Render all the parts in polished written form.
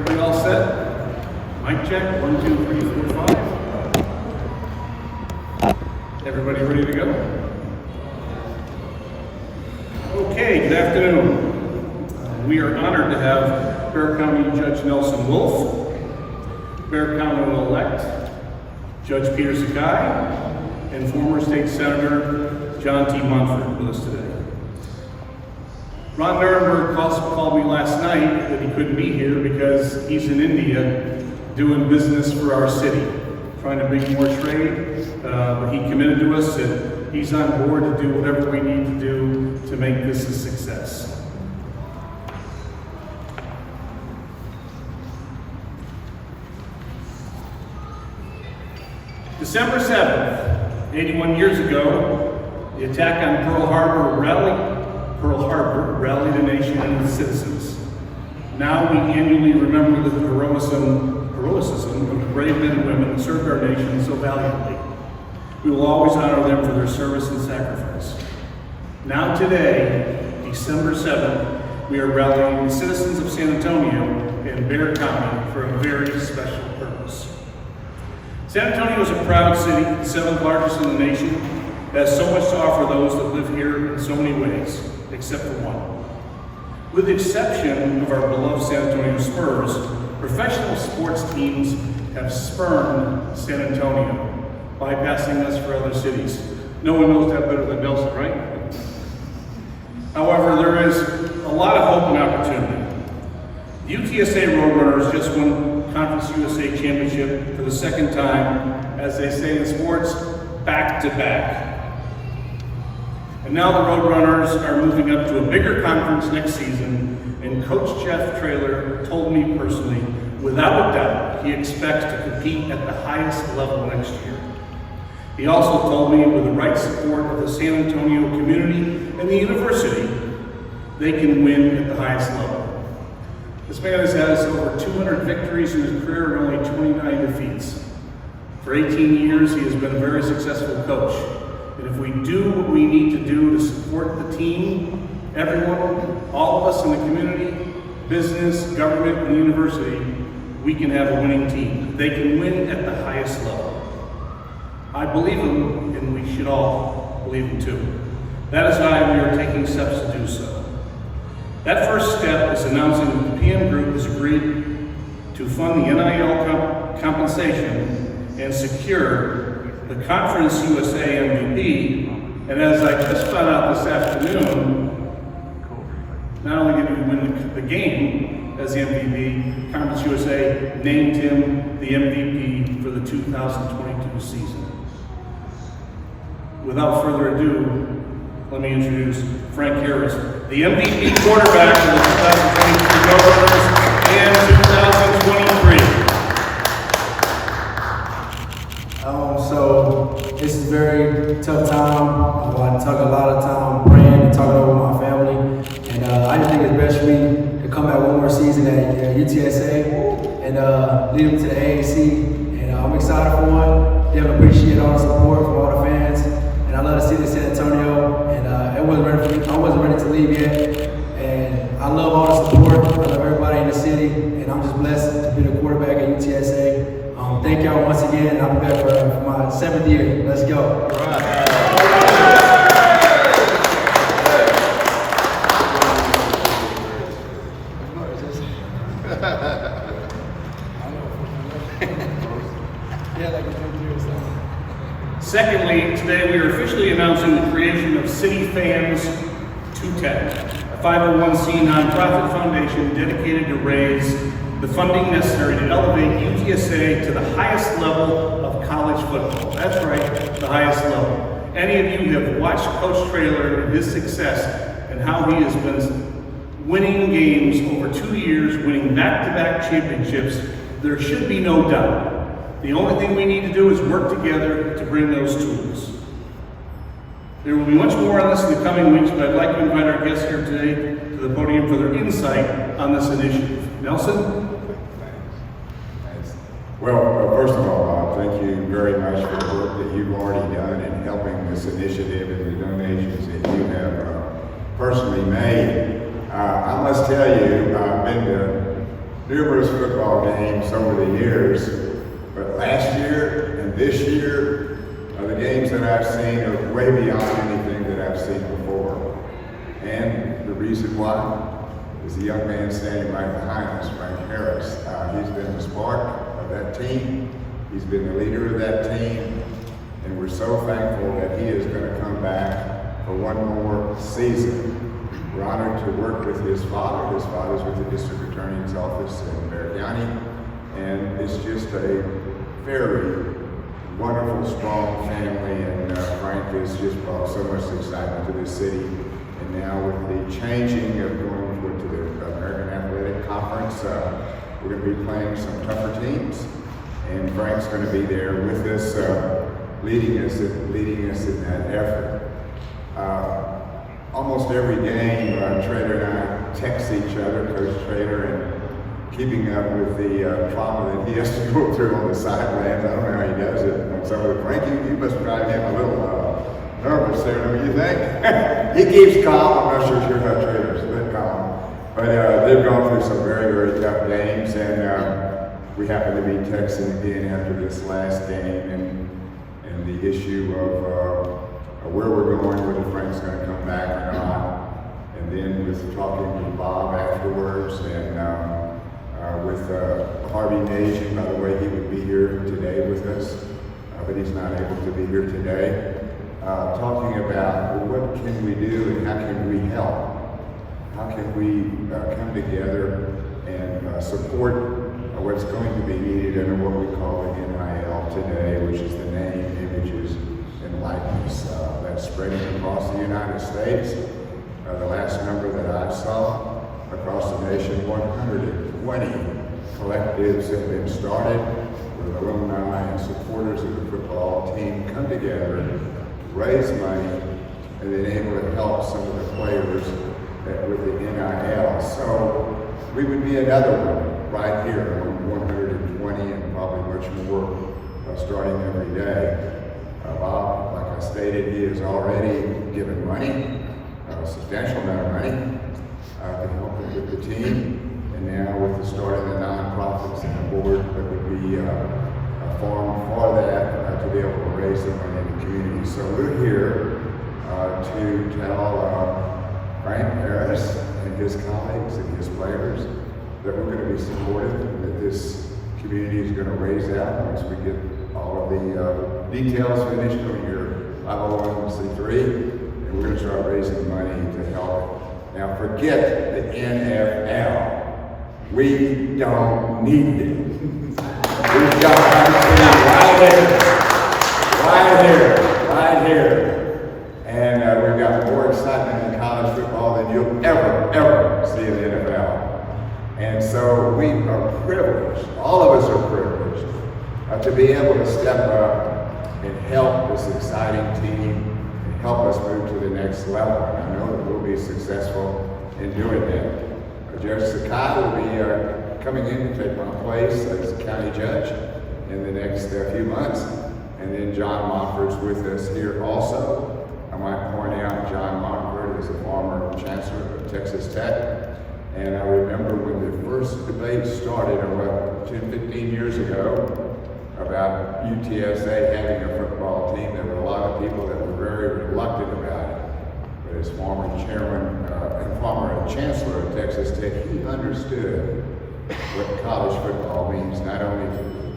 Everybody all set? Mic check, 1, 2, 3, 4, 5. Everybody ready to go? Okay, good afternoon. We are honored to have Bexar County Judge Nelson Wolf, Bexar County-elect Judge Peter Sakai, and former State Senator John T. Montford with us today. Ron Nuremberg called me last night that he couldn't be here because he's in India doing business for our city, trying to make more trade. But he committed to us that he's on board to do whatever we need to do to make this a success. December 7th, 81 years ago, the attack on Pearl Harbor rallied the nation and its citizens. Now we annually remember the heroism of the brave men and women who served our nation so valiantly. We will always honor them for their service and sacrifice. Now today, December 7th, we are rallying the citizens of San Antonio and Bexar County for a very special purpose. San Antonio is a proud city, the 7th largest in the nation. It has so much to offer those that live here in so many ways, except for one. With the exception of our beloved San Antonio Spurs, professional sports teams have spurned San Antonio, bypassing us for other cities. No one knows that better than Nelson, right? However, there is a lot of hope and opportunity. The UTSA Roadrunners just won Conference USA Championship for the second time, as they say in sports, back-to-back. And now the Roadrunners are moving up to a bigger conference next season, and Coach Jeff Traylor told me personally, without a doubt, he expects to compete at the highest level next year. He also told me with the right support of the San Antonio community and the university, they can win at the highest level. This man has had over 200 victories in his career and only 29 defeats. For 18 years, he has been a very successful coach. And if we do what we need to do to support the team, everyone, all of us in the community, business, government, and university, we can have a winning team. They can win at the highest level. I believe him, and we should all believe him too. That is why we are taking steps to do so. That first step is announcing that the PM Group has agreed to fund the NIL compensation and secure the Conference USA MVP. And as I just found out this afternoon, not only did we win the game as the MVP, Conference USA named him the MVP for the 2022 season. Without further ado, let me introduce Frank Harris, the MVP quarterback for the 2023 Roadrunners and 2023. So this is a very tough time. I took a lot of time praying and talking over my family, and I just think it's best for me to come back one more season at UTSA and lead them to the AAC. And I'm excited for one. Definitely appreciate all the support from all the fans, and I love the city of San Antonio. And I wasn't ready to leave yet. And I love all the support. I love everybody in the city, and I'm just blessed to be the quarterback at UTSA. Thank y'all once again. I'll be back for my 7th year. Let's go. All right. Secondly, today we are officially announcing the creation of City Fans 210, a 501c nonprofit foundation dedicated to raise the funding necessary to elevate UTSA to the highest level of college football. That's right, the highest level. Any of you who have watched Coach Traylor and his success and how he has been winning games over 2 years, winning back-to-back championships, there should be no doubt. The only thing we need to do is work together to bring those tools. There will be much more on this in the coming weeks, but I'd like to invite our guests here today to the podium for their insight on this initiative. Nelson? Well, first of all, thank you very much for the work that you've already done in helping this initiative and the donations that you have personally made. I must tell you, I've been to numerous football games over the years, but last year and this year, the games that I've seen are way beyond anything that I've seen before. And the reason why is the young man standing right behind us, Frank Harris. He's been the spark of that team. He's been the leader of that team. And we're so thankful that he is going to come back for one more season. We're honored to work with his father. His father's with the district attorney's office in Bexar County. And it's just a very wonderful, strong family. And Frank has just brought so much excitement to this city. And now with the changing of going to the American Athletic Conference, we're going to be playing some tougher teams. And Frank's going to be there with us, leading us in that effort. Almost every game, Trader and I text each other, Coach Trader, and keeping up with the trauma that he has to go through on the sidelines. I don't know how he does it. On some of the Frankie, you must drive him a little nervous there, don't you think? He keeps calm. I'm not sure how Trader's been calm. But they've gone through some very, very tough games, and we happen to be texting again after this last game, and the issue of where we're going, whether Frank's going to come back or not, and then with talking with Bob afterwards, and with Harvey Nation. By the way, he would be here today with us, but he's not able to be here today. Talking about what can we do and how can we help? How can we come together and support what's going to be needed under what we call the NIL today, which is the name, images, and likeness. That's spreading across the United States. The last number that I saw across the nation, 120 collectives have been started where the alumni and supporters of the football team come together, raise money, and then able to help some of the players with the NIL. So we would be another one right here, 120 and probably much more starting every day. Bob, like I stated, he has already given money, a substantial amount of money, to help with the team. And now with the start of the nonprofits and the board that would be formed for that, to be able to raise the money in the community. So we're here to tell Frank Harris and his colleagues and his players that we're going to be supportive, and that this community is going to raise out once we get all of the details finished on your 501c3, and we're going to start raising money to help. Now forget the NFL. We don't need it. We've got right here. And we've got more excitement in college football than you'll ever see in the NFL. And so we are privileged, all of us are privileged, to be able to step up and help this exciting team and help us move to the next level. And I know that we'll be successful in doing that. Judge Sakai will be coming in to take my place as county judge in the next few months. And then John Montford's with us here also. I might point out John Montford is a former chancellor of Texas Tech. And I remember when the first debate started about 10, 15 years ago about UTSA having a football team, there were a lot of people that were very reluctant about it. But as former chairman and former chancellor of Texas Tech, he understood what college football means, not only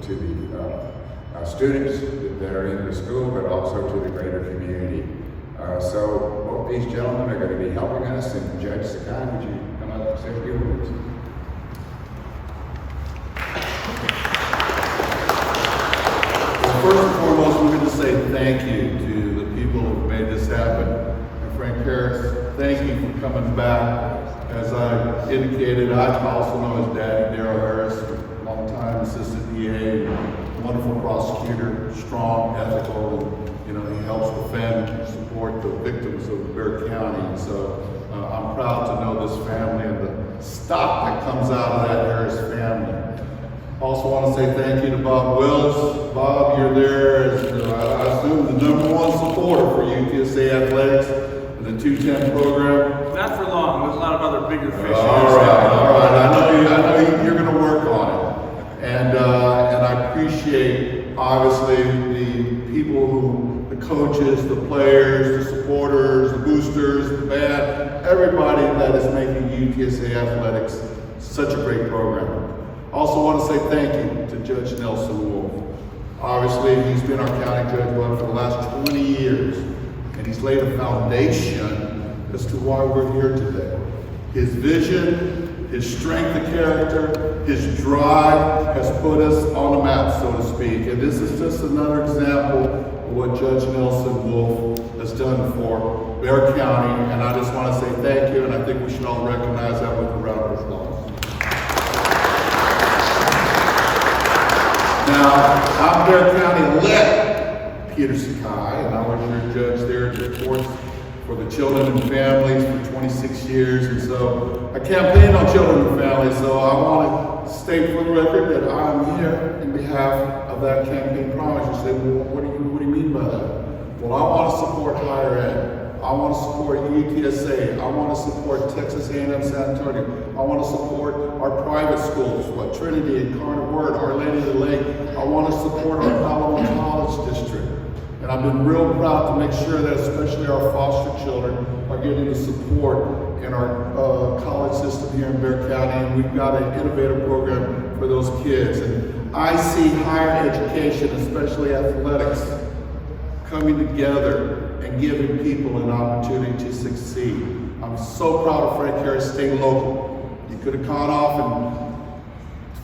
to the students that are in the school, but also to the greater community. So both these gentlemen are going to be helping us, and Judge Sakai, would you come up and say a few words? Well, first and foremost, we're going to say thank you to the people who made this happen. And Frank Harris, thank you for coming back. As I indicated, I also know his daddy, Darryl Harris, longtime assistant DA, wonderful prosecutor, strong, ethical. You know, he helps defend and support the victims of Bexar County. And so I'm proud to know this family and the stock that comes out of that Harris family. Also want to say thank you to Bob Willis. Bob, you're there as, I assume, the #1 supporter for UTSA Athletics. And the 210 program. Not for long. There's a lot of other bigger fish. All right. I know you're going to work on it, and I appreciate obviously the people the coaches, the players, the supporters, the boosters, the band, everybody that is making UTSA athletics such a great program. Also want to say thank you to Judge Nelson Wolf. Obviously, he's been our county judge for the last 20 years, and he's laid a foundation as to why we're here today. His vision, his strength of character, his drive has put us on the map, so to speak. And this is just another example of what Judge Nelson Wolf has done for Bexar County. And I just want to say thank you, and I think we should all recognize that with a round of applause. Now, I'm Bexar County-elect Peter Sakai, and I was your judge there at the courts for the children and families for 26 years. And so I campaigned on children and families, so I want to state for the record that I'm here in behalf of that campaign promise. You say, well, what do you mean by that? Well, I want to support higher ed. I want to support UTSA. I want to support Texas A&M San Antonio. I want to support our private schools, Trinity and Carter Word, Our Lady of the Lake. I want to support our Alamo College District. And I've been real proud to make sure that especially our foster children are getting the support in our college system here in Bexar County. And we've got an innovative program for those kids. And I see higher education, especially athletics, coming together and giving people an opportunity to succeed. I'm so proud of Frank Harris staying local. You could have gone off and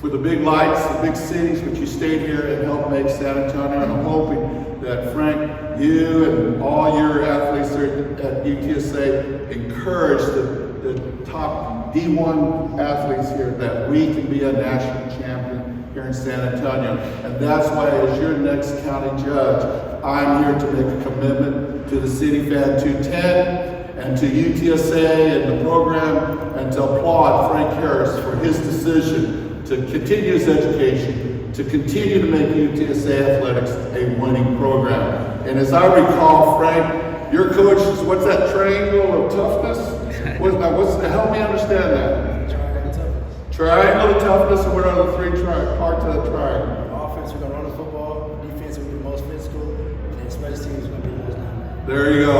for the big lights, the big cities, but you stayed here and helped make San Antonio. And I'm hoping that Frank, you and all your athletes there at UTSA encourage the top D1 athletes here that we can be a national champion here in San Antonio. And that's why as your next county judge, I'm here to make a commitment to the City Fan 210 and to UTSA and the program and to applaud Frank Harris for his decision to continue his education, to continue to make UTSA athletics a winning program. And as I recall, Frank, your coach is, what's that triangle of toughness? Help me understand that. Triangle of toughness. Triangle of toughness, and what are the three parts of the triangle? Offense, we're going to run the football. Defense, we're going to be the most physical. And then special teams, we're going to be the most dynamic. There you go.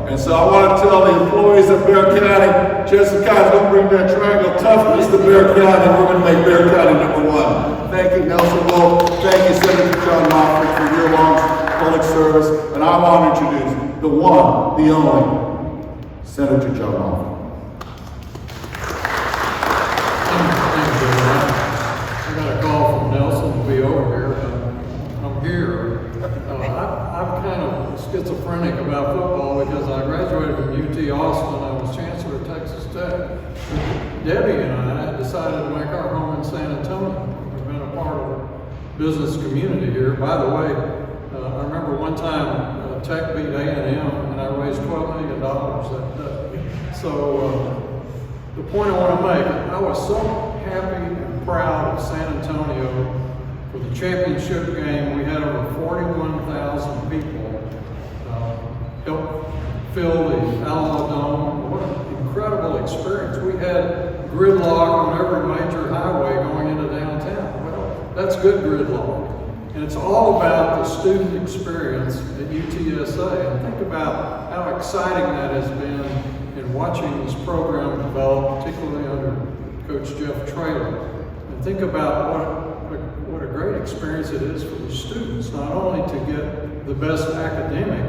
And so I want to tell the employees of Bexar County, Jessica's going to bring that triangle toughness to Bexar County, and we're going to make Bexar County #1. Thank you, Nelson Wolf. Thank you, Senator John Moffett, for your long public service. And I want to introduce the one, the only, Senator John Moffett. I got a call from Nelson to be over here, but I'm here. I'm kind of schizophrenic about football because I graduated from UT Austin. I was chancellor of Texas Tech. Debbie and I decided to make our home in San Antonio. We've been a part of the business community here. By the way, I remember one time Tech beat A&M and I raised $12 million that day. So the point I want to make, I was so happy and proud of San Antonio for the championship game. We had over 41,000 people help fill the Alamo Dome. What an incredible experience. We had gridlock on every major highway going into downtown. Well, that's good gridlock. And it's all about the student experience at UTSA. And think about how exciting that has been in watching this program develop, particularly under Coach Jeff Traylor. And think about what a great experience it is for the students, not only to get the best academic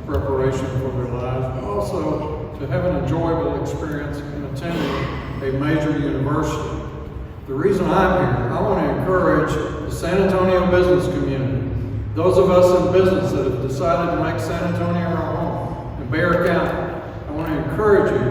preparation for their lives, but also to have an enjoyable experience in attending a major university. The reason I'm here, I want to encourage the San Antonio business community, those of us in business that have decided to make San Antonio our home, in Bexar County. I want to encourage you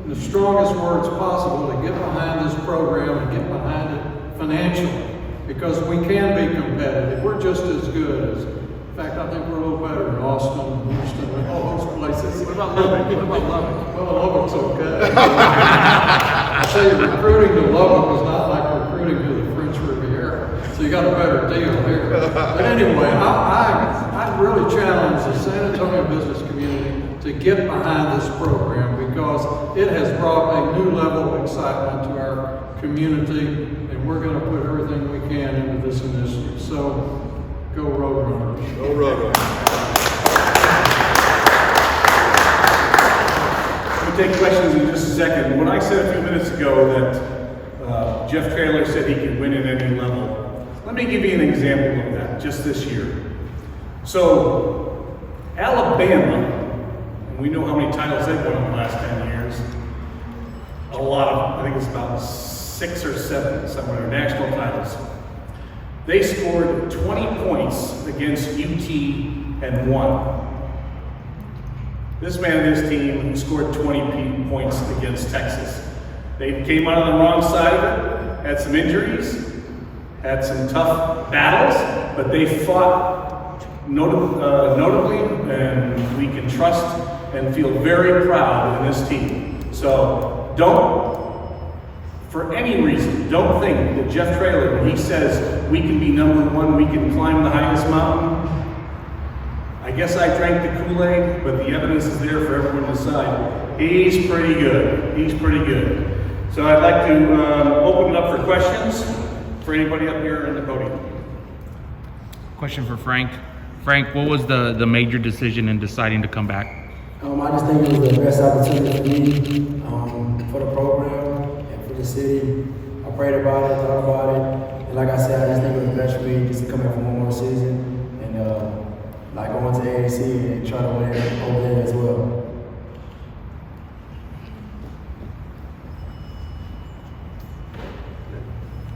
in the strongest words possible to get behind this program and get behind it financially, because we can be competitive. We're just as good as, in fact, I think we're a little better in Austin, Houston, and all those places. What about Lubbock? What about Lubbock? Well, Lubbock's okay. I tell you, recruiting to Lubbock is not like recruiting to the French Riviera, so you got a better deal here. But anyway, I really challenge the San Antonio business community to get behind this program because it has brought a new level of excitement to our community, and we're going to put everything we can into this initiative. So, go Roadrunners. Go Roadrunners. We'll take questions in just a second. When I said a few minutes ago that Jeff Traylor said he could win at any level, let me give you an example of that just this year. So, Alabama, and we know how many titles they've won in the last 10 years, a lot of them, I think it's about 6 or 7, somewhere, national titles. They scored 20 points against UT and won. This man and his team scored 20 points against Texas. They came out on the wrong side of it, had some injuries, had some tough battles, but they fought notably, and we can trust and feel very proud in this team. So for any reason, don't think that Jeff Traylor, when he says we can be number one, we can climb the highest mountain. I guess I drank the Kool-Aid, but the evidence is there for everyone to decide. He's pretty good. He's pretty good. So I'd like to open it up for questions for anybody up here in the podium. Question for Frank. Frank, what was the major decision in deciding to come back? I just think it was the best opportunity for me, for the program and for the city. I prayed about it, thought about it, and like I said, I just think it was best for me just to come back for one more season and like going to AAC and try to win over there as well.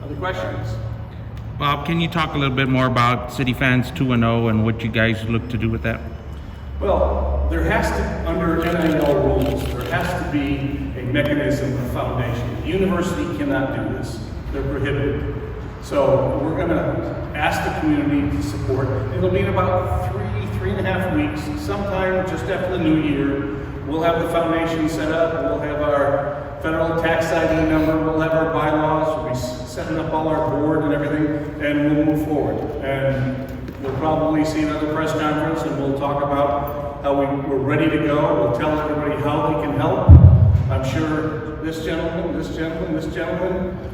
Other questions? Bob, can you talk a little bit more about City Fans 2-0 and what you guys look to do with that? Well, there has to, under NIL rules, there has to be a mechanism, a foundation. The university cannot do this. They're prohibited. So we're going to ask the community to support. It'll be in about 3.5 weeks, sometime just after the new year. We'll have the foundation set up. We'll have our federal tax ID number. We'll have our bylaws. We'll be setting up all our board and everything, and we'll move forward. And we'll probably see another press conference, and we'll talk about how we're ready to go. We'll tell everybody how they can help. I'm sure this gentleman,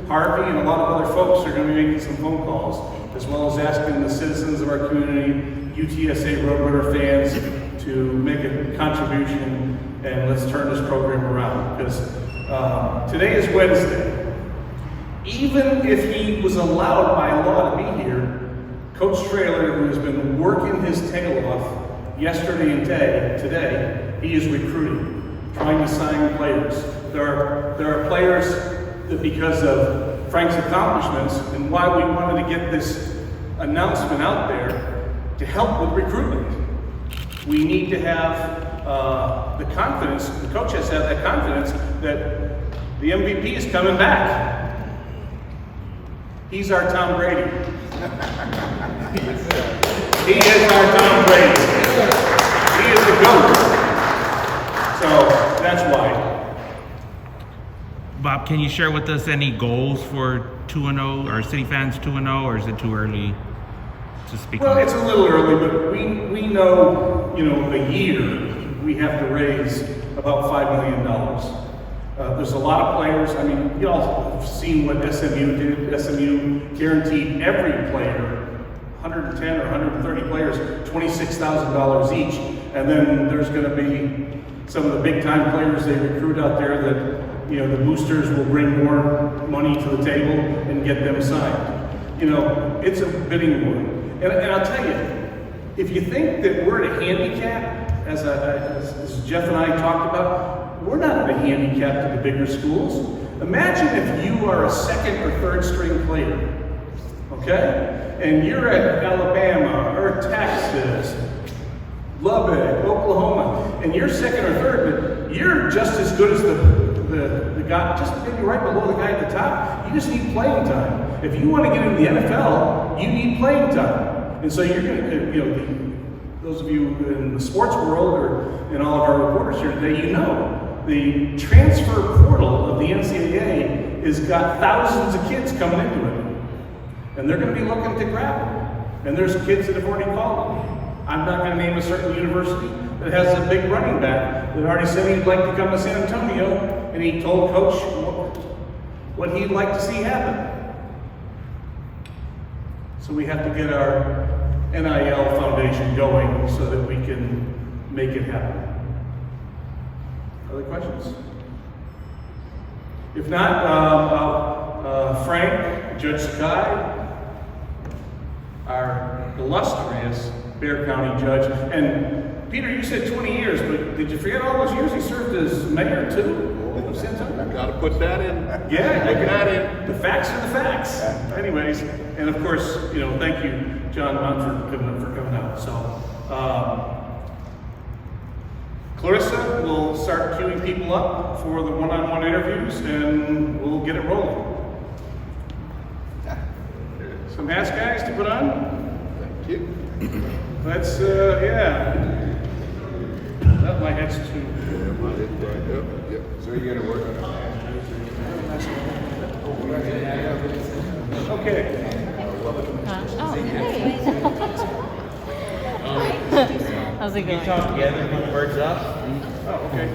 Harvey, and a lot of other folks are going to be making some phone calls, as well as asking the citizens of our community, UTSA Roadrunner fans, to make a contribution, and let's turn this program around. Because today is Wednesday. Even if he was allowed by law to be here, Coach Traylor, who has been working his tail off yesterday and today, he is recruiting, trying to sign players. There are players that, because of Frank's accomplishments and why we wanted to get this announcement out there to help with recruitment. We need to have the confidence, the coach has to have that confidence that the MVP is coming back. He's our Tom Brady. He is our Tom Brady. He is the GOAT. So that's why. Bob, can you share with us any goals for 2-0 or City Fans 2-0, or is it too early to speak Well, on it's it? a little early, but we know, a year we have to raise about $5 million. There's a lot of players. I mean, you all have seen what SMU did. SMU guaranteed every player, 110 or 130 players, $26,000 each. And then there's going to be some of the big time players they recruit out there that, the boosters will bring more money to the table and get them signed. It's a bidding war. And I'll tell you, if you think that we're at a handicap, as Jeff and I talked about, we're not at a handicap to the bigger schools. Imagine if you are a second or third string player, okay? And you're at Alabama or Texas, Lubbock, Oklahoma, and you're second or third, but you're just as good as the guy, just maybe right below the guy at the top. You just need playing time. If you want to get into the NFL, you need playing time. And so you're going to, those of you in the sports world or in all of our reporters here today, the transfer portal of the NCAA has got thousands of kids coming into it. And they're going to be looking to grab them. And there's kids that have already called them. I'm not going to name a certain university, that has a big running back that already said he'd like to come to San Antonio, and he told Coach what he'd like to see happen. So we have to get our NIL foundation going so that we can make it happen. Other questions? If not, Frank, Judge Sakai, our illustrious Bear County judge, and Peter, you said 20 years, but did you forget all those years he served as mayor too of San Antonio? Gotta put that in. Yeah, Look at that in. the facts are the facts. Anyways, and of course, thank you, John Munn, for coming out. So, Clarissa will start queuing people up for the one-on-one interviews, and we'll get it rolling. Some hats guys to put on. Thank you. That's yeah. That my head's too. Yep. So you're gonna work on it. Okay. Oh, hey. How's it going? Talk together, put the words up. Oh, okay.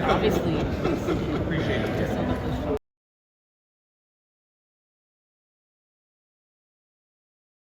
Obviously.